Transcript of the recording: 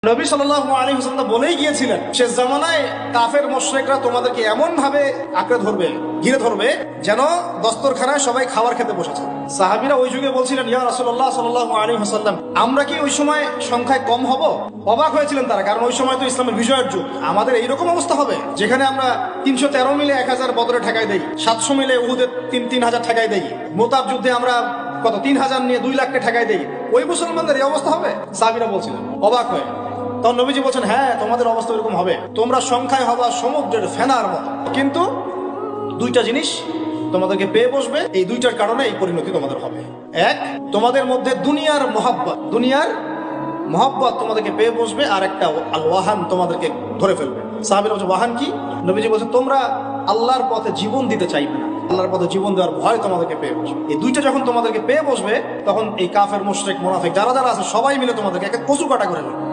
নবী সাল্লাল্লাহু আলাইহি ওয়াসাল্লাম বলেই গিয়েছিলেন, শেষ জামানায় কাফের মুশরিকরা তোমাদেরকে এমন ভাবে আঁকড়ে ধরবে, ঘিরে ধরবে, যেন দস্তরখানায় সবাই খাবার খেতে বসেছে। সাহাবীরা ওই যুগে বলছিলেন, ইয়া রাসূলুল্লাহ সাল্লাল্লাহু আলাইহি ওয়াসাল্লাম, আমরা কি ওই সময় সংখ্যায় কম হব? অবাক হয়েছিলেন তারা, কারণ ওই সময় তো ইসলামের বিজয়ের যুগ। আমাদের এইরকম অবস্থা হবে যেখানে আমরা 313 মিলে 1000 বদরে ঠেকাই দেই, 700 মিলে উহুদে 3000 ঠেকাই দেই, মোতাব যুদ্ধে আমরা কত 3000 নিয়ে 2 লাখকে ঠেকাই দেই। ওই মুসলমানদের এই অবস্থা হবে? সাহাবীরা বলছিলেন অবাক হয়ে। তখন নবীজি বলছেন, হ্যাঁ, তোমাদের অবস্থা এরকম হবে, তোমরা সংখ্যায় হবা সমুদ্রের ফেনার মতো, কিন্তু দুইটা জিনিস তোমাদেরকে পেয়ে বসবে, এই দুইটার কারণে এই পরিণতি তোমাদের হবে। এক, তোমাদের মধ্যে দুনিয়ার মহব্বত তোমাদেরকে পেয়ে বসবে, আর একটা আল ওয়াহান তোমাদেরকে ধরে ফেলবে। সাহাবীরা বলছে, ওয়াহান কি? নবীজি বলছে, তোমরা আল্লাহর পথে জীবন দিতে চাইবে না, আল্লাহর পথে জীবন দেওয়ার ভয় তোমাদেরকে পেয়ে বসবে। এই দুইটা যখন তোমাদেরকে পেয়ে বসবে, তখন এই কাফের মুশরিক মুনাফিক যারা যারা আছে সবাই মিলে তোমাদেরকে একটা কচু কাটা করে নেবে।